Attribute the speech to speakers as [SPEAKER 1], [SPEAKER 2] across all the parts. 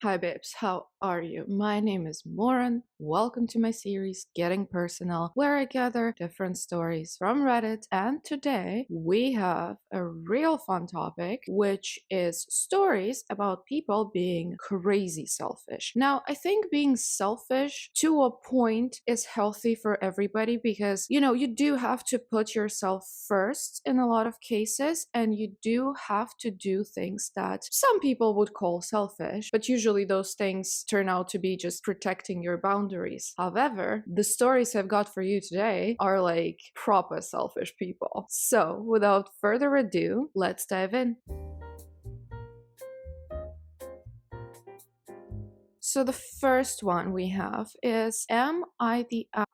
[SPEAKER 1] Hi babes, how are you? My name is Moran. Welcome to my series Getting Personal, where I gather different stories from Reddit, and today we have a real fun topic, which is stories about people being crazy selfish. Now, I think being selfish to a point is healthy for everybody because, you do have to put yourself first in a lot of cases, and you do have to do things that some people would call selfish, but usually those things turn out to be just protecting your boundaries. However, the stories I've got for you today are like proper selfish people. So, without further ado, let's dive in. So the first one we have is, am I the asshole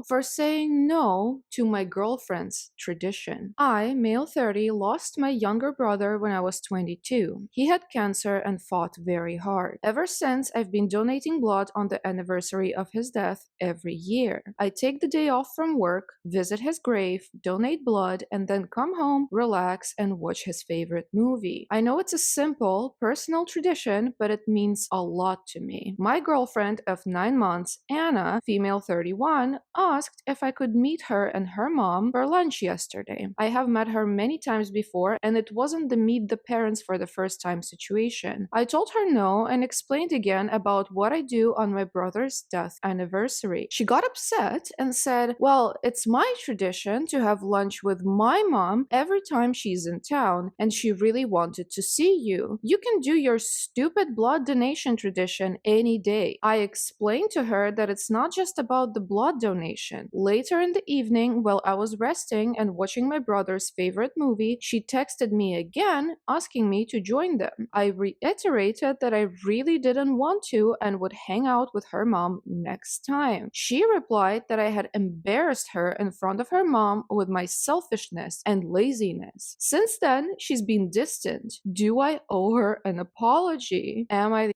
[SPEAKER 1] for saying no to my girlfriend's tradition? I, male 30, lost my younger brother when I was 22. He had cancer and fought very hard. Ever since, I've been donating blood on the anniversary of his death every year. I take the day off from work, visit his grave, donate blood, and then come home, relax, and watch his favorite movie. I know it's a simple, personal tradition, but it means a lot to me. My girlfriend of 9 months, Anna, female 31, asked if I could meet her and her mom for lunch yesterday. I have met her many times before, and it wasn't the meet the parents for the first time situation. I told her no and explained again about what I do on my brother's death anniversary. She got upset and said, well, it's my tradition to have lunch with my mom every time she's in town, and she really wanted to see you. You can do your stupid blood donation tradition any day. I explained to her that it's not just about the blood donation. Later in the evening, while I was resting and watching my brother's favorite movie, she texted me again asking me to join them. I reiterated that I really didn't want to and would hang out with her mom next time. She replied that I had embarrassed her in front of her mom with my selfishness and laziness. Since then, she's been distant. Do I owe her an apology? Am I the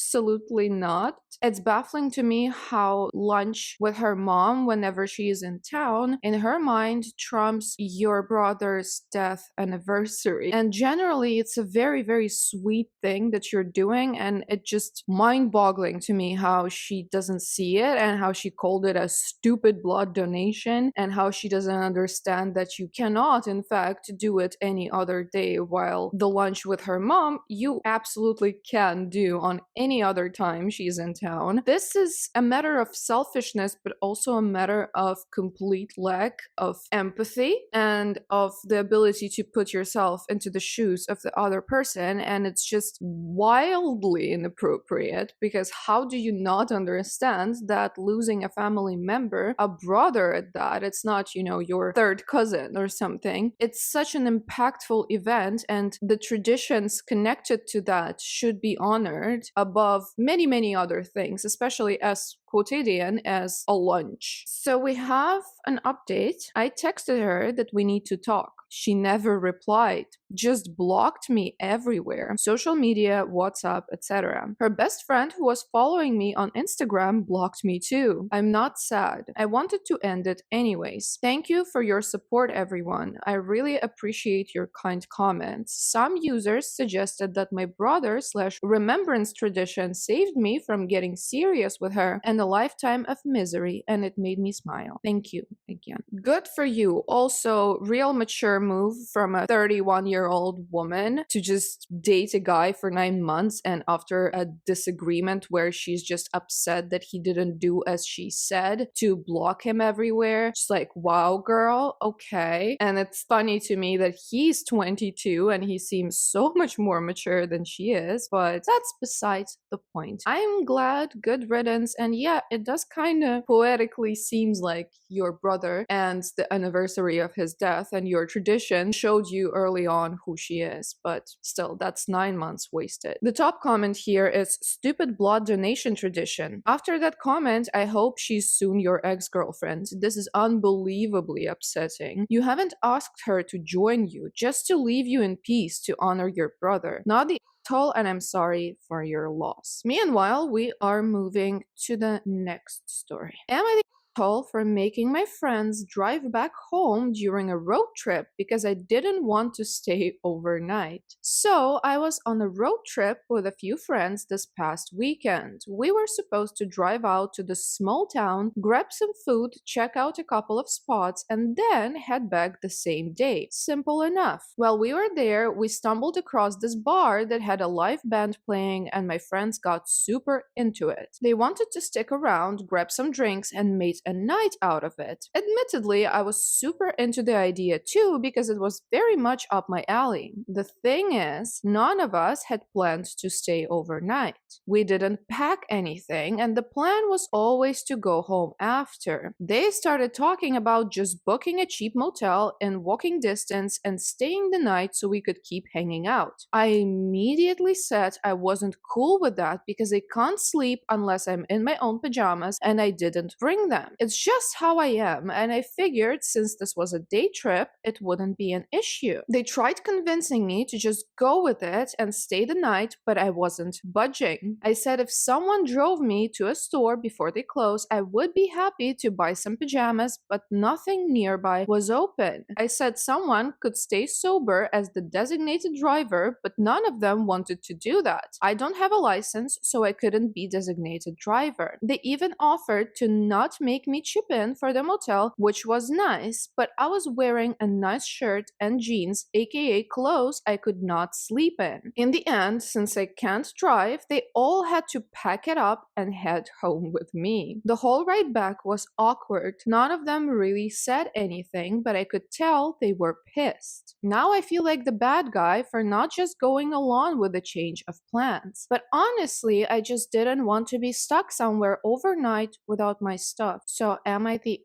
[SPEAKER 1] Absolutely not. It's baffling to me how lunch with her mom whenever she is in town, in her mind, trumps your brother's death anniversary. And generally, it's a very, very sweet thing that you're doing, and it's just mind-boggling to me how she doesn't see it and how she called it a stupid blood donation and how she doesn't understand that you cannot, in fact, do it any other day, while the lunch with her mom, you absolutely can do on any other time she's in town. This is a matter of selfishness, but also a matter of complete lack of empathy and of the ability to put yourself into the shoes of the other person. And it's just wildly inappropriate because how do you not understand that losing a family member, a brother at that, it's not, your third cousin or something. It's such an impactful event, and the traditions connected to that should be honored above many, many other things, especially as quotidian as a lunch. So we have an update. I texted her that we need to talk. She never replied, just blocked me everywhere. Social media, WhatsApp, etc. Her best friend who was following me on Instagram blocked me too. I'm not sad. I wanted to end it anyways. Thank you for your support, everyone. I really appreciate your kind comments. Some users suggested that my brother/remembrance tradition saved me from getting serious with her and a lifetime of misery, and it made me smile. Thank you again. Good for you. Also, real mature move from a 31-year-old woman to just date a guy for 9 months, and after a disagreement where she's just upset that he didn't do as she said, to block him everywhere. Just like, wow, girl, okay. And it's funny to me that he's 22 and he seems so much more mature than she is, but that's besides the point. I'm glad, good riddance, and yeah, it does kind of poetically seems like your brother and the anniversary of his death and your tradition showed you early on who she is, but still, that's 9 months wasted. The top comment here is stupid blood donation tradition. After that comment, I hope she's soon your ex-girlfriend. This is unbelievably upsetting. You haven't asked her to join you, just to leave you in peace to honor your brother, not the asshole, and I'm sorry for your loss. Meanwhile, we are moving to the next story. Am I the for making my friends drive back home during a road trip because I didn't want to stay overnight. So I was on a road trip with a few friends this past weekend. We were supposed to drive out to the small town, grab some food, check out a couple of spots, and then head back the same day. Simple enough. While we were there, we stumbled across this bar that had a live band playing, and my friends got super into it. They wanted to stick around, grab some drinks, and made a night out of it. Admittedly, I was super into the idea too because it was very much up my alley. The thing is, none of us had planned to stay overnight. We didn't pack anything, and the plan was always to go home after. They started talking about just booking a cheap motel in walking distance and staying the night so we could keep hanging out. I immediately said I wasn't cool with that because I can't sleep unless I'm in my own pajamas, and I didn't bring them. It's just how I am, and I figured since this was a day trip, it wouldn't be an issue. They tried convincing me to just go with it and stay the night, but I wasn't budging. I said if someone drove me to a store before they closed, I would be happy to buy some pajamas, but nothing nearby was open. I said someone could stay sober as the designated driver, but none of them wanted to do that. I don't have a license, so I couldn't be designated driver. They even offered to not make me chip in for the motel, which was nice, but I was wearing a nice shirt and jeans, aka clothes I could not sleep in. In the end, since I can't drive, they all had to pack it up and head home with me. The whole ride back was awkward. None of them really said anything, but I could tell they were pissed. Now I feel like the bad guy for not just going along with the change of plans. But honestly, I just didn't want to be stuck somewhere overnight without my stuff. So am I the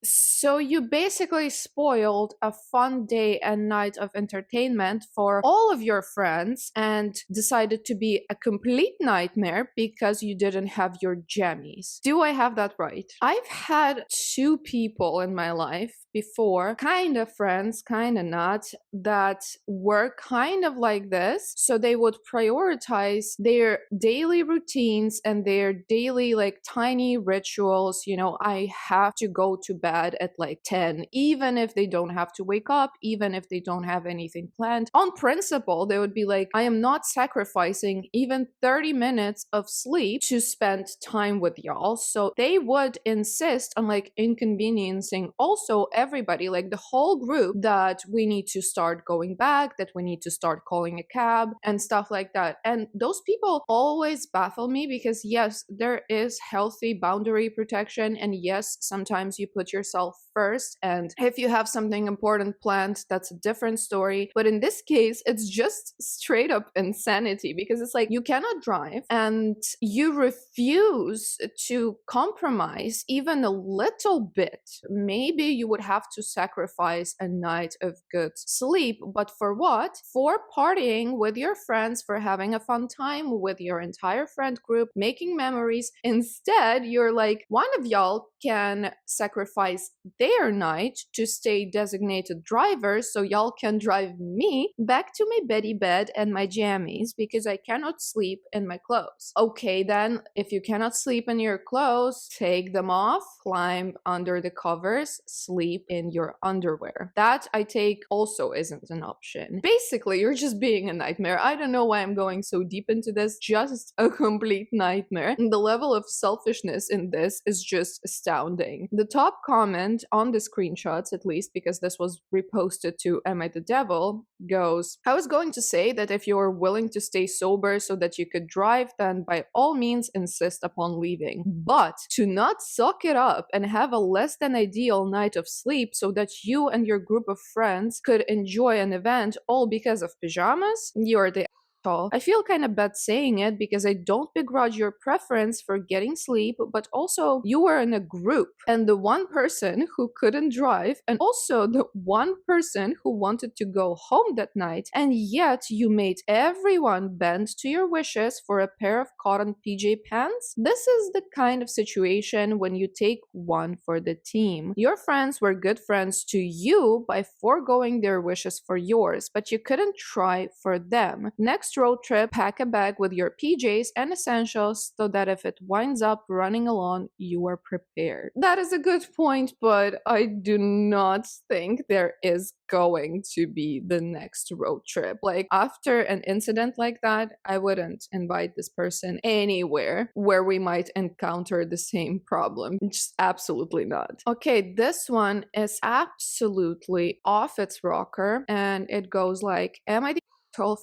[SPEAKER 1] So you basically spoiled a fun day and night of entertainment for all of your friends and decided to be a complete nightmare because you didn't have your jammies. Do I have that right? I've had two people in my life before, kind of friends, kind of not, that were kind of like this. So they would prioritize their daily routines and their daily like tiny rituals. You know, I have to go to bed at like 10, even if they don't have to wake up, even if they don't have anything planned. On principle, they would be like, I am not sacrificing even 30 minutes of sleep to spend time with y'all. So they would insist on like inconveniencing also everybody, like the whole group, that we need to start going back, that we need to start calling a cab and stuff like that. And those people always baffle me because yes, there is healthy boundary protection, and yes, sometimes you put yourself first, and if you have something important planned, that's a different story. But in this case, it's just straight up insanity because it's like you cannot drive and you refuse to compromise even a little bit. Maybe you would have to sacrifice a night of good sleep, but for what? For partying with your friends, for having a fun time with your entire friend group, making memories. Instead, you're like, one of y'all can sacrifice their night to stay designated drivers so y'all can drive me back to my beddy bed and my jammies because I cannot sleep in my clothes. Okay, then, if you cannot sleep in your clothes, take them off, climb under the covers, sleep in your underwear. That, I take, also isn't an option. Basically, you're just being a nightmare. I don't know why I'm going so deep into this. Just a complete nightmare. And the level of selfishness in this is just astounding. The top comment on the screenshots, at least because this was reposted to Am I the Devil, goes, I was going to say that if you're willing to stay sober so that you could drive, then by all means insist upon leaving. But to not suck it up and have a less than ideal night of sleep so that you and your group of friends could enjoy an event all because of pajamas, you're the I feel kind of bad saying it because I don't begrudge your preference for getting sleep, but also you were in a group and the one person who couldn't drive and also the one person who wanted to go home that night, and yet you made everyone bend to your wishes for a pair of cotton PJ pants. This is the kind of situation when you take one for the team. Your friends were good friends to you by foregoing their wishes for yours, but you couldn't try for them. Next next road trip, pack a bag with your PJs and essentials so that if it winds up running alone, you are prepared. That is a good point, but I do not think there is going to be the next road trip. Like, after an incident like that, I wouldn't invite this person anywhere where we might encounter the same problem. Just absolutely not. Okay, this one is absolutely off its rocker, and it goes like, am I the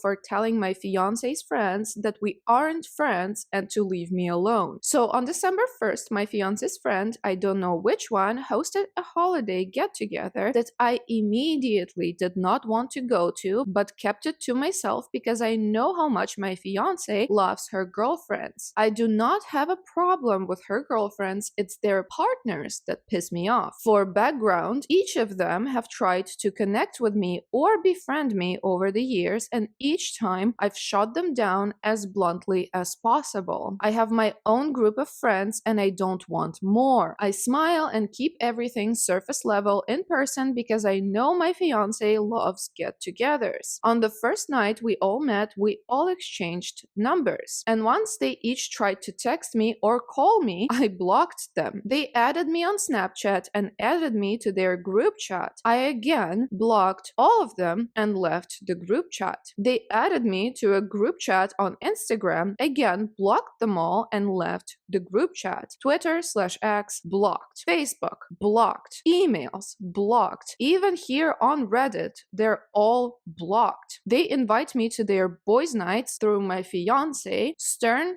[SPEAKER 1] for telling my fiance's friends that we aren't friends and to leave me alone? So on December 1st, my fiance's friend, I don't know which one, hosted a holiday get-together that I immediately did not want to go to, but kept it to myself because I know how much my fiance loves her girlfriends. I do not have a problem with her girlfriends, it's their partners that piss me off. For background, each of them have tried to connect with me or befriend me over the years, and each time I've shot them down as bluntly as possible. I have my own group of friends and I don't want more. I smile and keep everything surface level in person because I know my fiance loves get-togethers. On the first night we all met, we all exchanged numbers. And once they each tried to text me or call me, I blocked them. They added me on Snapchat and added me to their group chat. I again blocked all of them and left the group chat. They added me to a group chat on Instagram, again blocked them all and left the group chat. Twitter/X blocked. Facebook blocked. Emails blocked. Even here on Reddit, they're all blocked. They invite me to their boys' nights through my fiance, stern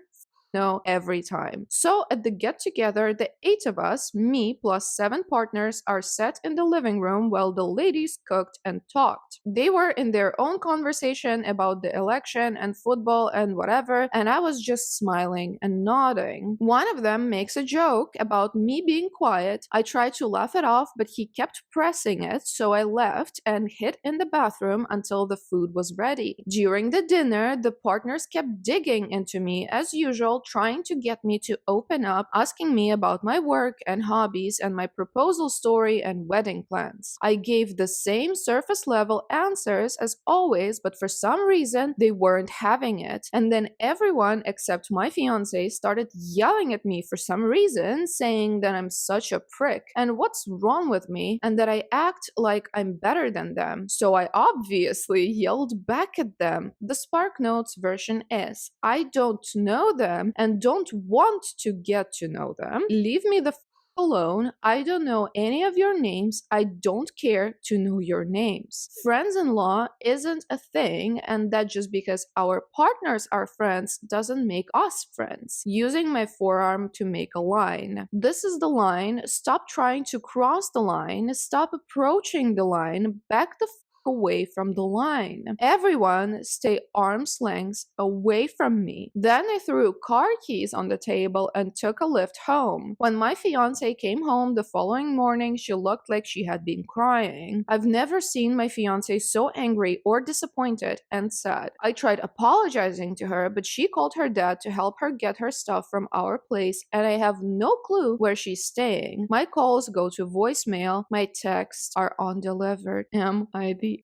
[SPEAKER 1] no every time. So at the get-together, the 8 of us, me plus 7 partners, are sat in the living room while the ladies cooked and talked. They were in their own conversation about the election and football and whatever, and I was just smiling and nodding. One of them makes a joke about me being quiet. I tried to laugh it off, but he kept pressing it, so I left and hid in the bathroom until the food was ready. During the dinner, the partners kept digging into me as usual, trying to get me to open up, asking me about my work and hobbies and my proposal story and wedding plans. I gave the same surface level answers as always, but for some reason they weren't having it. And then everyone except my fiance started yelling at me for some reason, saying that I'm such a prick and what's wrong with me and that I act like I'm better than them. So I obviously yelled back at them. The Spark Notes version is, I don't know them and don't want to get to know them. Leave me the alone. I don't know any of your names. I don't care to know your names. Friends-in-law isn't a thing, and that just because our partners are friends doesn't make us friends. Using my forearm to make a line. This is the line. Stop trying to cross the line. Stop approaching the line. Back the away from the line. Everyone stay arm's length away from me. Then I threw car keys on the table and took a lift home. When my fiance came home the following morning, she looked like she had been crying. I've never seen my fiance so angry or disappointed and sad. I tried apologizing to her, but she called her dad to help her get her stuff from our place, and I have no clue where she's staying. My calls go to voicemail. My texts are undelivered. Am I the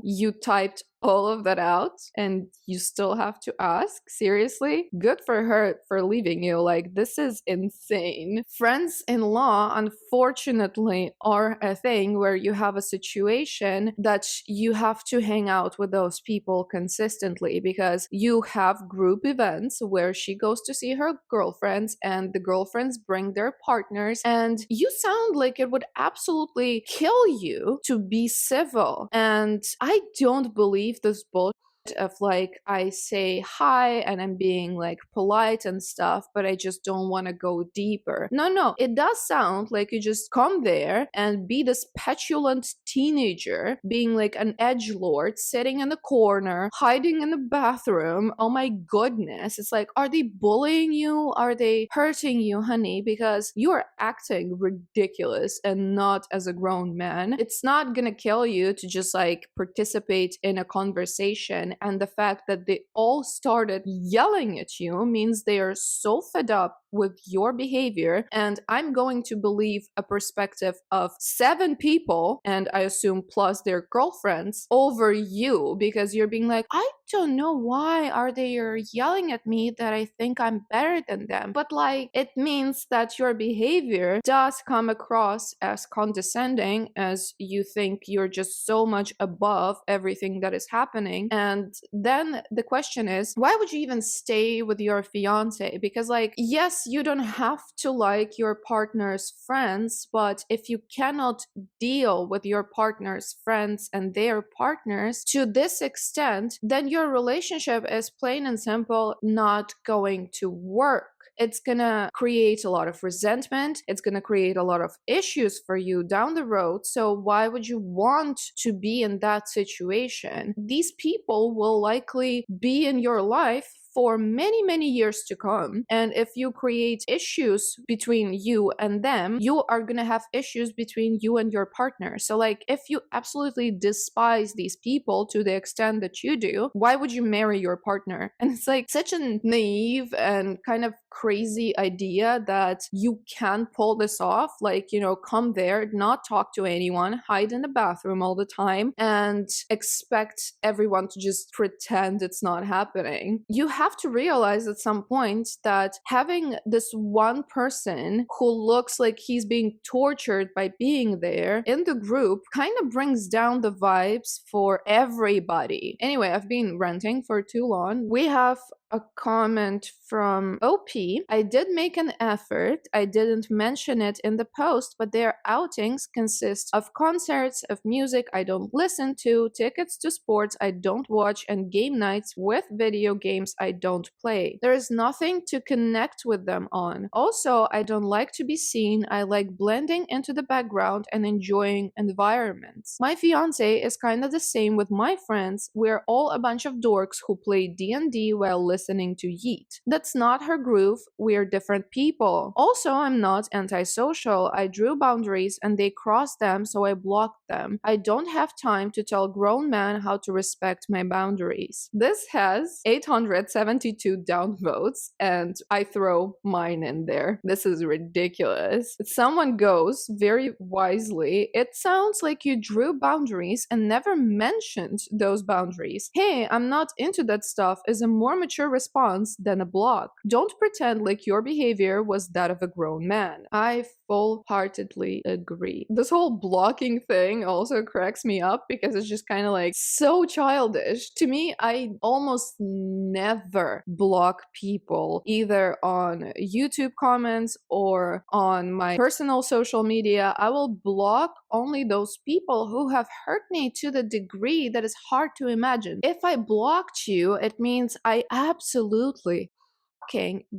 [SPEAKER 1] you typed all of that out and you still have to ask? Seriously? Good for her for leaving you. Like, this is insane. Friends-in-law, unfortunately, are a thing where you have a situation that you have to hang out with those people consistently because you have group events where she goes to see her girlfriends and the girlfriends bring their partners, and you sound like it would absolutely kill you to be civil. And I don't believe this bullshit of like, I say hi and I'm being like polite and stuff, but I just don't want to go deeper. No, it does sound like you just come there and be this petulant teenager, being like an edgelord, sitting in the corner, hiding in the bathroom. Oh my goodness. It's like, are they bullying you? Are they hurting you, honey? Because you are acting ridiculous and not as a grown man. It's not gonna kill you to just like participate in a conversation person, and the fact that they all started yelling at you means they are so fed up with your behavior. And I'm going to believe a perspective of 7 people, and I assume plus their girlfriends, over you, because you're being like, I don't know why are they yelling at me that I think I'm better than them. But like, it means that your behavior does come across as condescending, as you think you're just so much above everything that is happening. And then the question is, why would you even stay with your fiance? Because like, yes, you don't have to like your partner's friends, but if you cannot deal with your partner's friends and their partners to this extent, then your relationship is plain and simple not going to work. It's gonna create a lot of resentment. It's gonna create a lot of issues for you down the road. So why would you want to be in that situation? These people will likely be in your life for many, many years to come. And if you create issues between you and them, you are going to have issues between you and your partner. So, like, if you absolutely despise these people to the extent that you do, why would you marry your partner? And it's like such a naive and kind of crazy idea that you can pull this off. Like, come there, not talk to anyone, hide in the bathroom all the time, and expect everyone to just pretend it's not happening. You have to realize at some point that having this one person who looks like he's being tortured by being there in the group kind of brings down the vibes for everybody. Anyway, I've been ranting for too long. We have a comment from OP. I did make an effort. I didn't mention it in the post, but their outings consist of concerts, of music I don't listen to, tickets to sports I don't watch, and game nights with video games I don't play. There is nothing to connect with them on. Also, I don't like to be seen. I like blending into the background and enjoying environments. My fiance is kind of the same with my friends. We're all a bunch of dorks who play D&D while listening to Yeet. That's not her groove. We're different people. Also, I'm not antisocial. I drew boundaries and they crossed them, so I blocked them. I don't have time to tell grown men how to respect my boundaries. This has 872 downvotes, and I throw mine in there. This is ridiculous. Someone goes very wisely, it sounds like you drew boundaries and never mentioned those boundaries. Hey, I'm not into that stuff is a more mature response than a block. Don't pretend like your behavior was that of a grown man. I full-heartedly agree. This whole blocking thing also cracks me up because it's just kind of like so childish. To me, I almost never block people either on YouTube comments or on my personal social media. I will block only those people who have hurt me to the degree that is hard to imagine. If I blocked you, it means I absolutely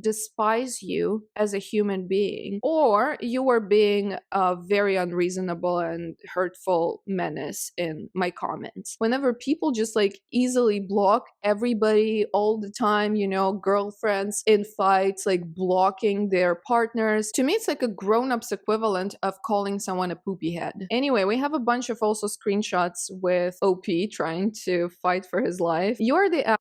[SPEAKER 1] despise you as a human being, or you were being a very unreasonable and hurtful menace in my comments. Whenever people just like easily block everybody all the time, girlfriends in fights, like blocking their partners, to me it's like a grown-up's equivalent of calling someone a poopy head. Anyway, we have a bunch of also screenshots with OP trying to fight for his life. You're the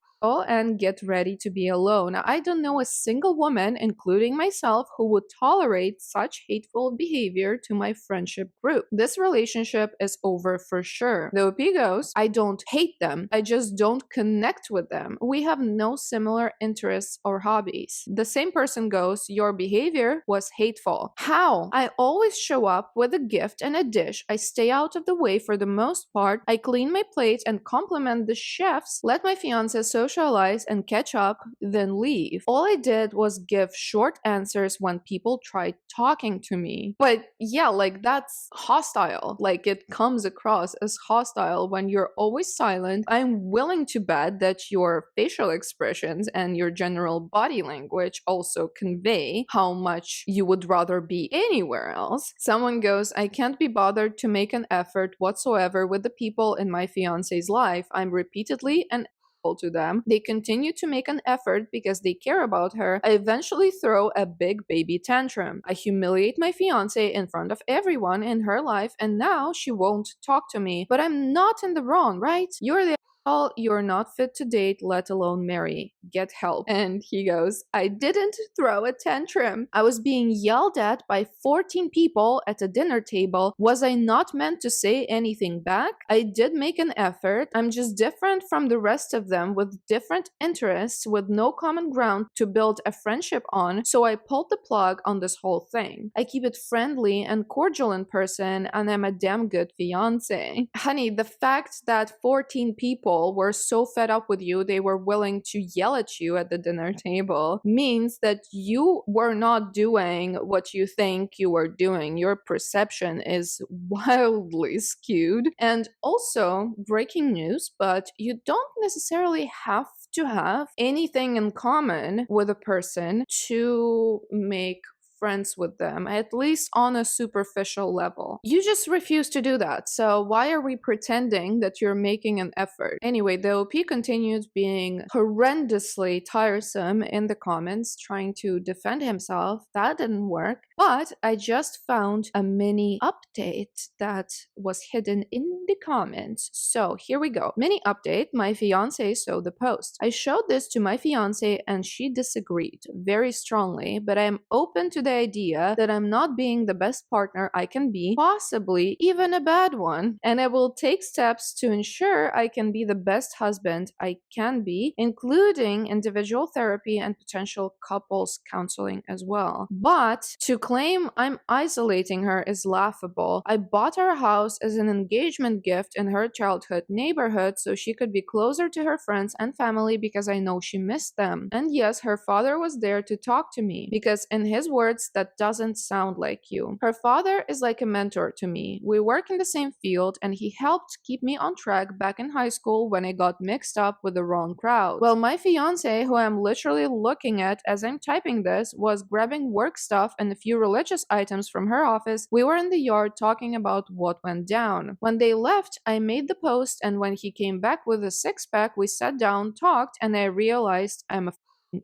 [SPEAKER 1] and get ready to be alone. I don't know a single woman, including myself, who would tolerate such hateful behavior to my friendship group. This relationship is over for sure. The OP goes, I don't hate them. I just don't connect with them. We have no similar interests or hobbies. The same person goes, your behavior was hateful. How? I always show up with a gift and a dish. I stay out of the way for the most part. I clean my plate and compliment the chefs. Let my fiance socialize and catch up, then leave. All I did was give short answers when people tried talking to me. But yeah, like that's hostile. Like it comes across as hostile when you're always silent. I'm willing to bet that your facial expressions and your general body language also convey how much you would rather be anywhere else. Someone goes, I can't be bothered to make an effort whatsoever with the people in my fiance's life. I'm repeatedly and to them. They continue to make an effort because they care about her. I eventually throw a big baby tantrum. I humiliate my fiance in front of everyone in her life, and now she won't talk to me. But I'm not in the wrong, right? You're the Well, you're not fit to date, let alone marry. Get help. And he goes, I didn't throw a tantrum. I was being yelled at by 14 people at a dinner table. Was I not meant to say anything back? I did make an effort. I'm just different from the rest of them with different interests, with no common ground to build a friendship on. So I pulled the plug on this whole thing. I keep it friendly and cordial in person, and I'm a damn good fiance. Honey, the fact that 14 people were so fed up with you they were willing to yell at you at the dinner table means that you were not doing what you think you were doing. Your perception is wildly skewed. And also, breaking news, but you don't necessarily have to have anything in common with a person to make friends with them, at least on a superficial level. You just refuse to do that, so why are we pretending that you're making an effort? Anyway, the OP continued being horrendously tiresome in the comments, trying to defend himself. That didn't work, but I just found a mini update that was hidden in the comments. So here we go. Mini update, my fiance saw the post. I showed this to my fiance and she disagreed very strongly, but I am open to the idea that I'm not being the best partner I can be, possibly even a bad one, and I will take steps to ensure I can be the best husband I can be, including individual therapy and potential couples counseling as well. But to claim I'm isolating her is laughable. I bought her a house as an engagement gift in her childhood neighborhood so she could be closer to her friends and family because I know she missed them. And yes, her father was there to talk to me because in his words, that doesn't sound like you. Her father is like a mentor to me. We work in the same field and he helped keep me on track back in high school when I got mixed up with the wrong crowd. Well, my fiance, who I'm literally looking at as I'm typing this, was grabbing work stuff and a few religious items from her office. We were in the yard talking about what went down. When they left, I made the post, and when he came back with a six-pack, we sat down, talked, and I realized I'm a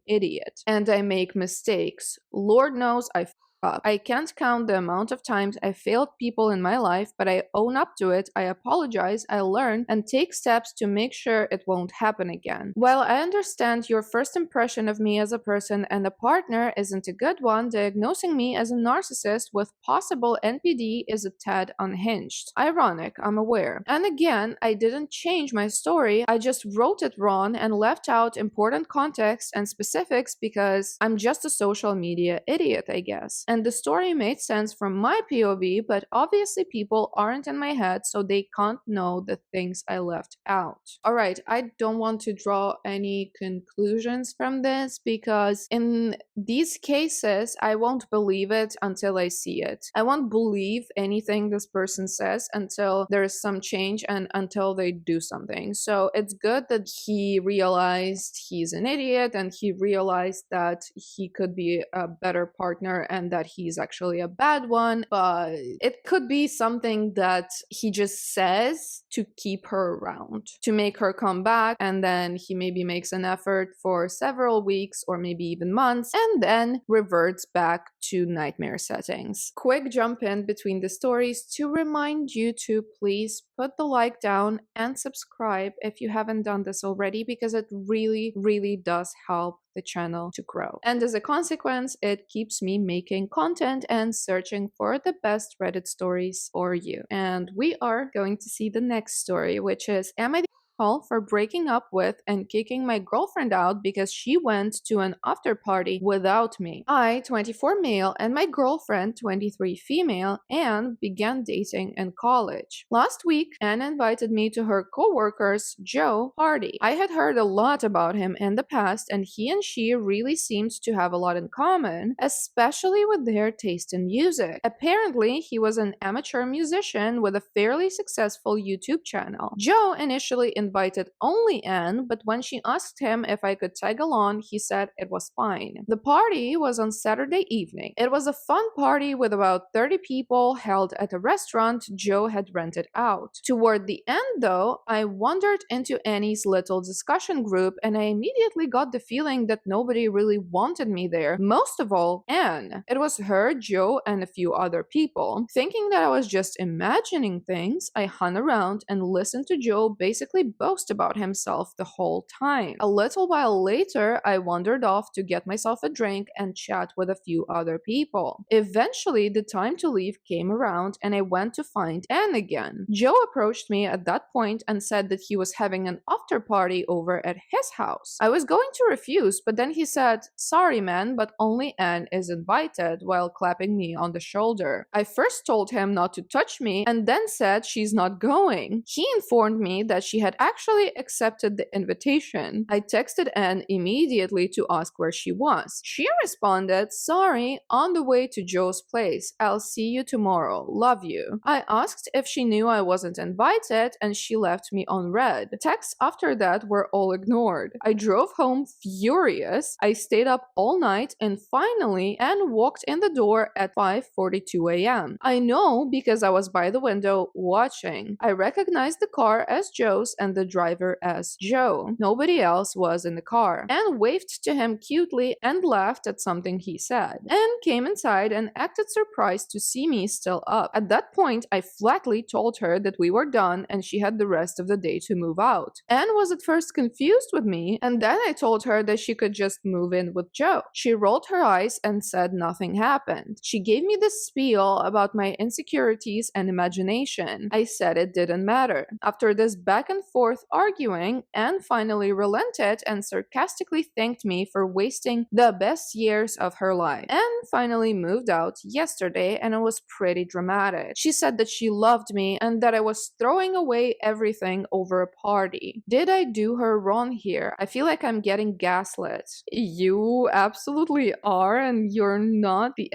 [SPEAKER 1] idiot and I make mistakes. Lord knows I up. I can't count the amount of times I failed people in my life, but I own up to it, I apologize, I learn, and take steps to make sure it won't happen again. While I understand your first impression of me as a person and a partner isn't a good one, diagnosing me as a narcissist with possible NPD is a tad unhinged. Ironic, I'm aware. And again, I didn't change my story, I just wrote it wrong and left out important context and specifics because I'm just a social media idiot, I guess. And the story made sense from my POV, but obviously people aren't in my head, so they can't know the things I left out. Alright, I don't want to draw any conclusions from this because in these cases, I won't believe it until I see it. I won't believe anything this person says until there is some change and until they do something. So it's good that he realized he's an idiot and he realized that he could be a better partner and that he's actually a bad one, but it could be something that he just says to keep her around, to make her come back, and then he maybe makes an effort for several weeks or maybe even months, and then reverts back to nightmare settings. Quick jump in between the stories to remind you to please put the like down and subscribe if you haven't done this already, because it really does help the channel to grow. And as a consequence, it keeps me making content and searching for the best Reddit stories for you. And we are going to see the next story, which is, am I the for breaking up with and kicking my girlfriend out because she went to an after party without me? I, 24 male, and my girlfriend, 23 female, Anne, began dating in college. Last week, Anne invited me to her co-worker's Joe party. I had heard a lot about him in the past, and he and she really seemed to have a lot in common, especially with their taste in music. Apparently, he was an amateur musician with a fairly successful YouTube channel. Joe initially invited only Anne, but when she asked him if I could tag along, he said it was fine. The party was on Saturday evening. It was a fun party with about 30 people held at a restaurant Joe had rented out. Toward the end, though, I wandered into Annie's little discussion group and I immediately got the feeling that nobody really wanted me there, most of all Anne. It was her, Joe, and a few other people. Thinking that I was just imagining things, I hung around and listened to Joe basically boast about himself the whole time. A little while later, I wandered off to get myself a drink and chat with a few other people. Eventually, the time to leave came around and I went to find Anne again. Joe approached me at that point and said that he was having an after party over at his house. I was going to refuse, but then he said, "Sorry man, but only Anne is invited," while clapping me on the shoulder. I first told him not to touch me and then said she's not going. He informed me that she had actually accepted the invitation. I texted Anne immediately to ask where she was. She responded, "Sorry, on the way to Joe's place. I'll see you tomorrow. Love you." I asked if she knew I wasn't invited and she left me on read. Texts after that were all ignored. I drove home furious. I stayed up all night and finally Anne walked in the door at 5:42 a.m. I know because I was by the window watching. I recognized the car as Joe's and the driver as Joe. Nobody else was in the car. Anne waved to him cutely and laughed at something he said. Anne came inside and acted surprised to see me still up. At that point, I flatly told her that we were done and she had the rest of the day to move out. Anne was at first confused with me, and then I told her that she could just move in with Joe. She rolled her eyes and said nothing happened. She gave me this spiel about my insecurities and imagination. I said it didn't matter. After this back and forth arguing, Anne finally relented and sarcastically thanked me for wasting the best years of her life. Anne finally moved out yesterday and it was pretty dramatic. She said that she loved me and that I was throwing away everything over a party. Did I do her wrong here? I feel like I'm getting gaslit. You absolutely are, and you're not the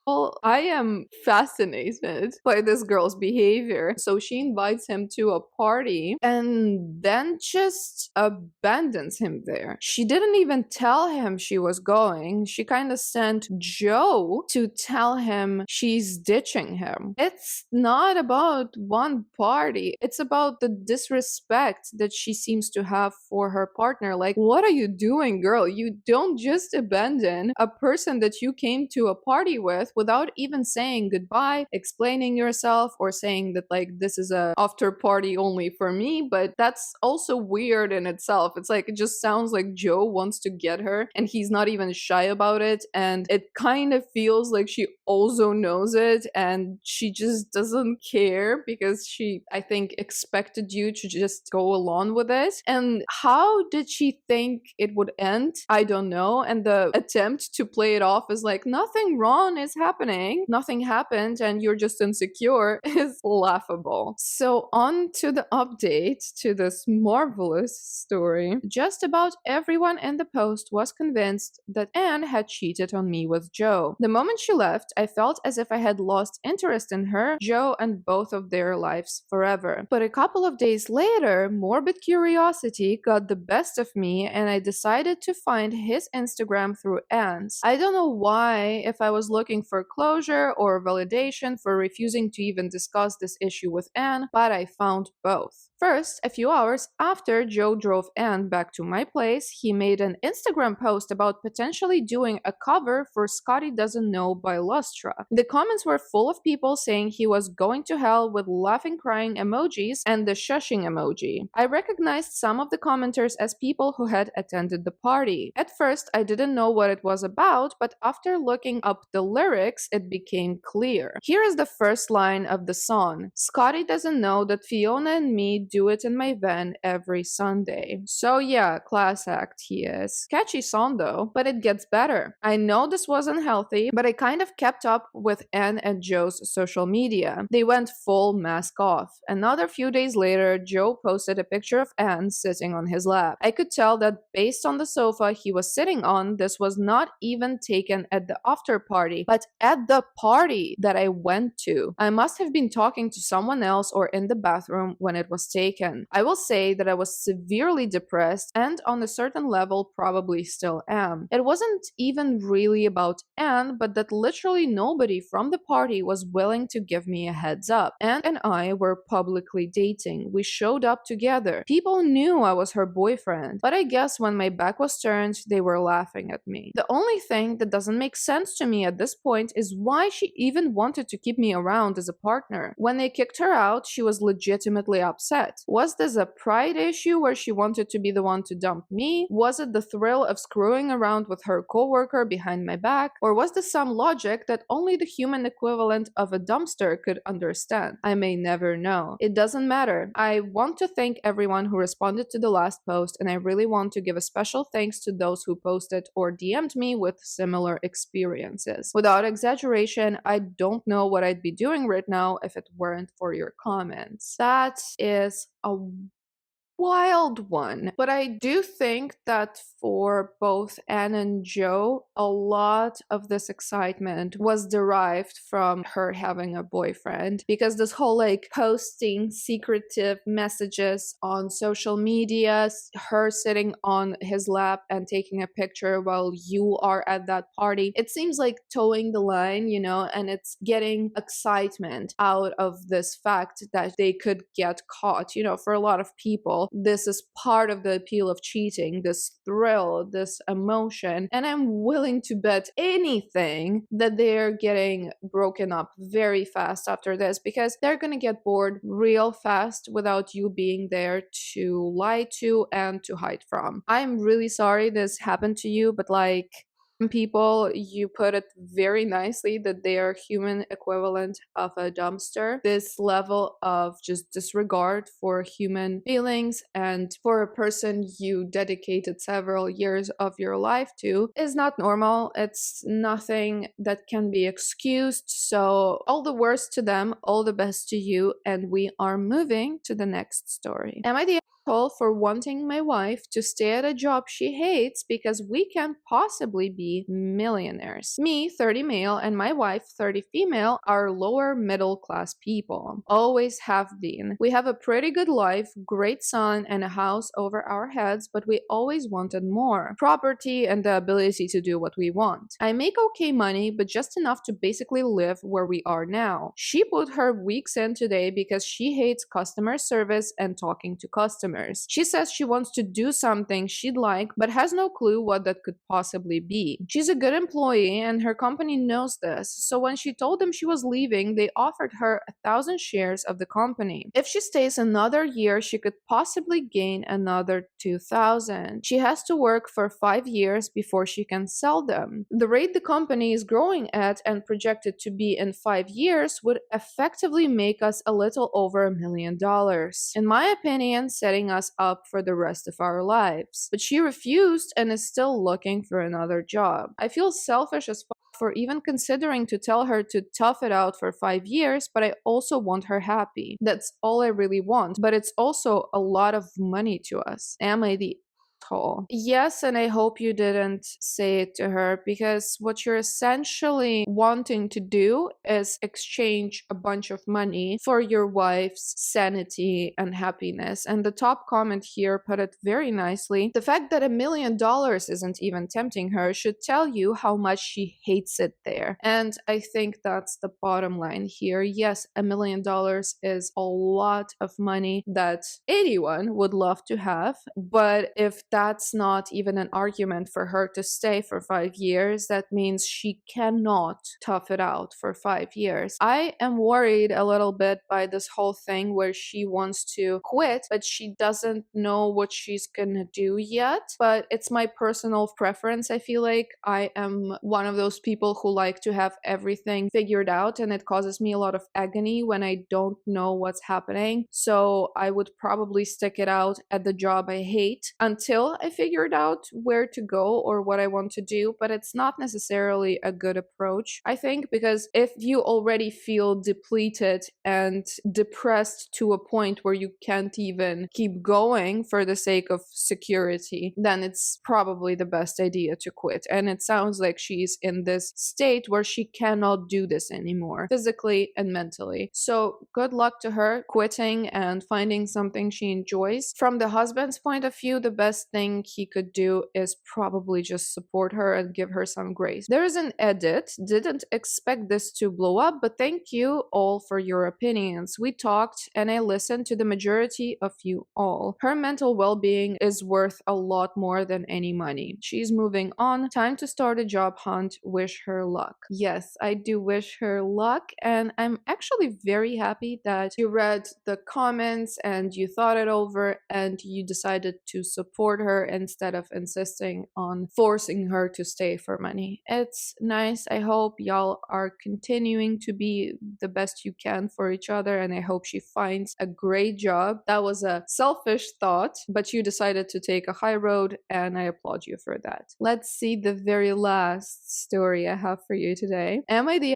[SPEAKER 1] well, I am fascinated by this girl's behavior. So she invites him to a party and then just abandons him there. She didn't even tell him she was going. She kind of sent Joe to tell him she's ditching him. It's not about one party. It's about the disrespect that she seems to have for her partner. Like, what are you doing, girl? You don't just abandon a person that you came to a party with without even saying goodbye, explaining yourself, or saying that like this is a after party only for me. But that's also weird in itself. It's like it just sounds like Joe wants to get her and he's not even shy about it, and it kind of feels like she also knows it and she just doesn't care because she, I think, expected you to just go along with it. And how did she think it would end? I don't know. And the attempt to play it off as like nothing wrong is happening, nothing happened, and you're just insecure is laughable. So on to the update to this marvelous story. Just about everyone in the post was convinced that Anne had cheated on me with Joe. The moment she left, I felt as if I had lost interest in her, Joe, and both of their lives forever. But a couple of days later, morbid curiosity got the best of me and I decided to find his Instagram through Anne's. I don't know why, if I was looking for closure or validation for refusing to even discuss this issue with Anne, but I found both. First, a few hours after Joe drove Anne back to my place, he made an Instagram post about potentially doing a cover for Scotty Doesn't Know by Lustra. The comments were full of people saying he was going to hell with laughing crying emojis and the shushing emoji. I recognized some of the commenters as people who had attended the party. At first, I didn't know what it was about, but after looking up the lyrics, it became clear. Here is the first line of the song. Scotty doesn't know that Fiona and me do it in my van every Sunday. So yeah, class act he is. Catchy song though, but it gets better. I know this wasn't healthy, but I kind of kept up with Anne and Joe's social media. They went full mask off. Another few days later, Joe posted a picture of Anne sitting on his lap. I could tell that based on the sofa he was sitting on, this was not even taken at the after party, but at the party that I went to. I must have been talking to someone else or in the bathroom when it was taken. I will say that I was severely depressed and on a certain level probably still am. It wasn't even really about Anne, but that literally nobody from the party was willing to give me a heads up. Anne and I were publicly dating. We showed up together. People knew I was her boyfriend, but I guess when my back was turned, they were laughing at me. The only thing that doesn't make sense to me at this point is why she even wanted to keep me around as a partner. When they kicked her out, she was legitimately upset. upset. Was this a pride issue where she wanted to be the one to dump me? Was it the thrill of screwing around with her coworker behind my back? Or was this some logic that only the human equivalent of a dumpster could understand? I may never know. It doesn't matter. I want to thank everyone who responded to the last post, and I really want to give a special thanks to those who posted or DM'd me with similar experiences. Without exaggeration, I don't know what I'd be doing right now if it weren't for your comments. That is a wild one. But I do think that for both Anne and Joe, a lot of this excitement was derived from her having a boyfriend, because this whole like posting secretive messages on social media, her sitting on his lap and taking a picture while you are at that party, it seems like towing the line, you know, and it's getting excitement out of this fact that they could get caught. You know, for a lot of people, this is part of the appeal of cheating, this thrill, this emotion, and I'm willing to bet anything that they're getting broken up very fast after this, because they're gonna get bored real fast without you being there to lie to and to hide from. I'm really sorry this happened to you, but like, people, you put it very nicely that they are human equivalent of a dumpster. This level of just disregard for human feelings and for a person you dedicated several years of your life to is not normal. It's nothing that can be excused. So all the worst to them, all the best to you, and we are moving to the next story. Am I the for wanting my wife to stay at a job she hates because we can't possibly be millionaires? Me, 30 male, and my wife, 30 female, are lower middle class people. Always have been. We have a pretty good life, great son, and a house over our heads, but we always wanted more. Property and the ability to do what we want. I make okay money, but just enough to basically live where we are now. She put her weeks in today because she hates customer service and talking to customers. She says she wants to do something she'd like, but has no clue what that could possibly be. She's a good employee, and her company knows this, so when she told them she was leaving, they offered her 1,000 shares of the company. If she stays another year, she could possibly gain another 2,000. She has to work for 5 years before she can sell them. The rate the company is growing at and projected to be in 5 years would effectively make us a little over $1 million. In my opinion, setting us up for the rest of our lives. But she refused and is still looking for another job. I feel selfish as fuck for even considering to tell her to tough it out for 5 years, but I also want her happy. That's all I really want, but it's also a lot of money to us. Am I the asshole? Yes, and I hope you didn't say it to her, because what you're essentially wanting to do is exchange a bunch of money for your wife's sanity and happiness. And the top comment here put it very nicely. The fact that $1 million isn't even tempting her should tell you how much she hates it there. And I think that's the bottom line here. Yes, $1 million is a lot of money that anyone would love to have, but if that's not even an argument for her to stay for 5 years, that means she cannot tough it out for 5 years. I am worried a little bit by this whole thing where she wants to quit, but she doesn't know what she's gonna do yet. But it's my personal preference. I feel like I am one of those people who like to have everything figured out, and it causes me a lot of agony when I don't know what's happening. So I would probably stick it out at the job I hate until I figured out where to go or what I want to do, but it's not necessarily a good approach, I think, because if you already feel depleted and depressed to a point where you can't even keep going for the sake of security, then it's probably the best idea to quit. And it sounds like she's in this state where she cannot do this anymore, physically and mentally. So good luck to her quitting and finding something she enjoys. From the husband's point of view, the best best thing he could do is probably just support her and give her some grace. There is an edit. Didn't expect this to blow up, but thank you all for your opinions. We talked and I listened to the majority of you all. Her mental well-being is worth a lot more than any money. She's moving on. Time to start a job hunt. Wish her luck. Yes, I do wish her luck, and I'm actually very happy that you read the comments and you thought it over and you decided to support her instead of insisting on forcing her to stay for money. It's nice. I hope y'all are continuing to be the best you can for each other, and I hope she finds a great job. That was a selfish thought, but you decided to take a high road, and I applaud you for that. Let's see the very last story I have for you today. Am I the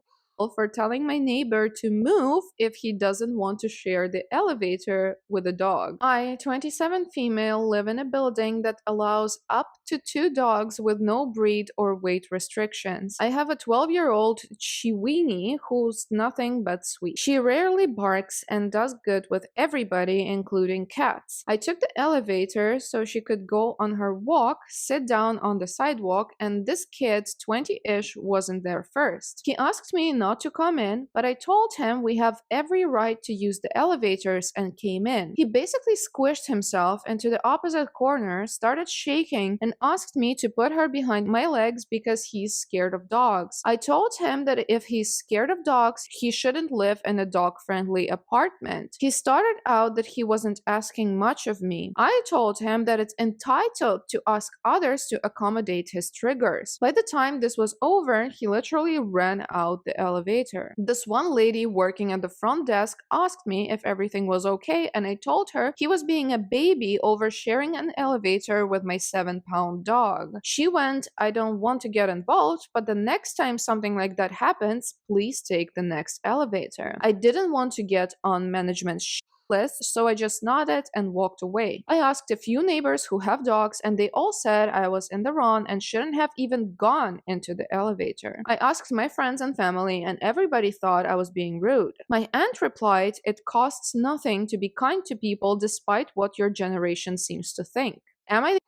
[SPEAKER 1] for telling my neighbor to move if he doesn't want to share the elevator with a dog? I, 27 female, live in a building that allows up to 2 dogs with no breed or weight restrictions. I have a 12-year-old Chiweenie who's nothing but sweet. She rarely barks and does good with everybody, including cats. I took the elevator so she could go on her walk, sit down on the sidewalk, and this kid, 20-ish, wasn't there first. He asked me not to come in, but I told him we have every right to use the elevators and came in. He basically squished himself into the opposite corner, started shaking, and asked me to put her behind my legs because he's scared of dogs. I told him that if he's scared of dogs, he shouldn't live in a dog-friendly apartment. He started out that he wasn't asking much of me. I told him that it's entitled to ask others to accommodate his triggers. By the time this was over, he literally ran out the elevator. This one lady working at the front desk asked me if everything was okay, and I told her he was being a baby over sharing an elevator with my 7-pound dog. She went, I don't want to get involved, but the next time something like that happens, please take the next elevator. I didn't want to get on management's list, so I just nodded and walked away. I asked a few neighbors who have dogs, and they all said I was in the wrong and shouldn't have even gone into the elevator. I asked my friends and family, and everybody thought I was being rude. My aunt replied, it costs nothing to be kind to people despite what your generation seems to think. Am I the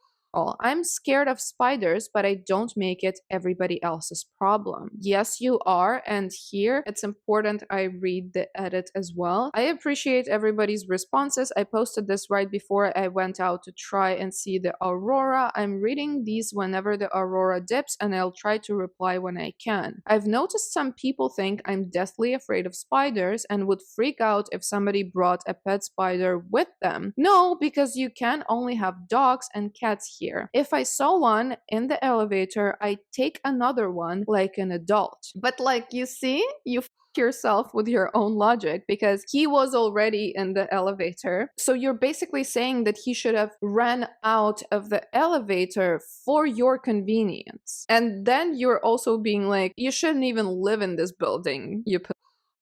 [SPEAKER 1] I'm scared of spiders, but I don't make it everybody else's problem. Yes, you are, and here it's important I read the edit as well. I appreciate everybody's responses. I posted this right before I went out to try and see the aurora. I'm reading these whenever the aurora dips, and I'll try to reply when I can. I've noticed some people think I'm deathly afraid of spiders and would freak out if somebody brought a pet spider with them. No, because you can only have dogs and cats here. If I saw one in the elevator, I take another one like an adult. But like you see, you yourself with your own logic because he was already in the elevator. So you're basically saying that he should have ran out of the elevator for your convenience. And then you're also being like, you shouldn't even live in this building,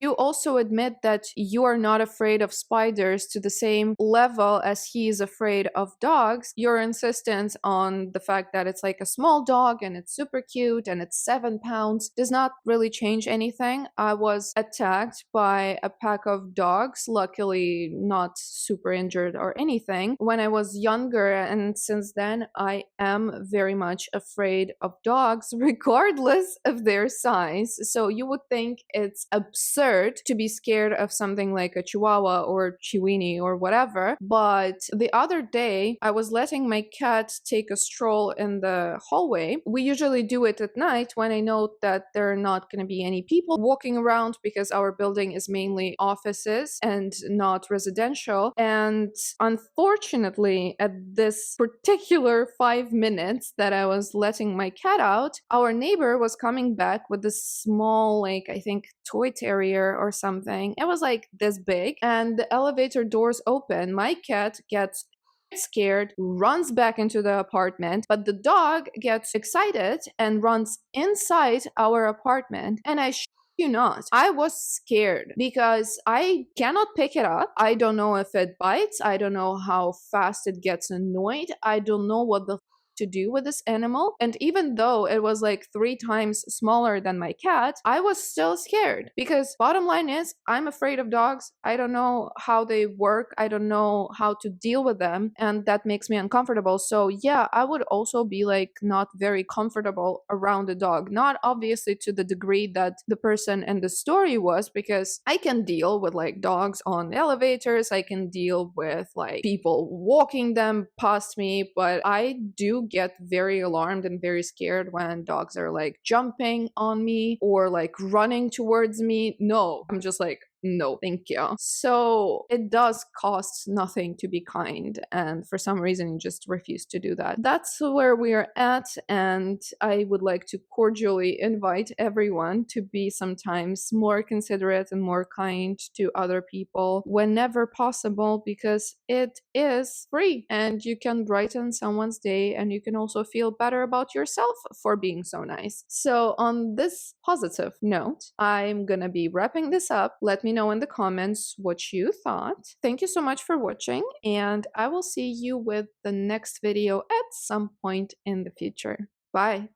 [SPEAKER 1] you also admit that you are not afraid of spiders to the same level as he is afraid of dogs. Your insistence on the fact that it's like a small dog and it's super cute and it's 7 pounds does not really change anything. I was attacked by a pack of dogs, luckily not super injured or anything, when I was younger, and since then I am very much afraid of dogs regardless of their size. So you would think it's absurd to be scared of something like a Chihuahua or Chiweenie or whatever, but the other day I was letting my cat take a stroll in the hallway. We usually do it at night when I know that there are not going to be any people walking around because our building is mainly offices and not residential. And unfortunately, at this particular 5 minutes that I was letting my cat out, our neighbor was coming back with this small, like, I think toy terrier or something. It was like this big, and the elevator doors open. My cat gets scared, runs back into the apartment, but the dog gets excited and runs inside our apartment. And I you not, I was scared because I cannot pick it up. I don't know if it bites. I don't know how fast it gets annoyed. I don't know what the to do with this animal. And even though it was like 3 times smaller than my cat, I was still scared because bottom line is I'm afraid of dogs. I don't know how they work. I don't know how to deal with them. And that makes me uncomfortable. So yeah, I would also be like not very comfortable around a dog. Not obviously to the degree that the person in the story was, because I can deal with like dogs on elevators. I can deal with like people walking them past me, but I do get very alarmed and very scared when dogs are like jumping on me or like running towards me. No, I'm just like, no, thank you. So it does cost nothing to be kind, and for some reason you just refuse to do that. That's where we're at, and I would like to cordially invite everyone to be sometimes more considerate and more kind to other people whenever possible, because it is free and you can brighten someone's day, and you can also feel better about yourself for being so nice. So on this positive note, I'm gonna be wrapping this up. Let me know in the comments what you thought. Thank you so much for watching, and I will see you with the next video at some point in the future. Bye!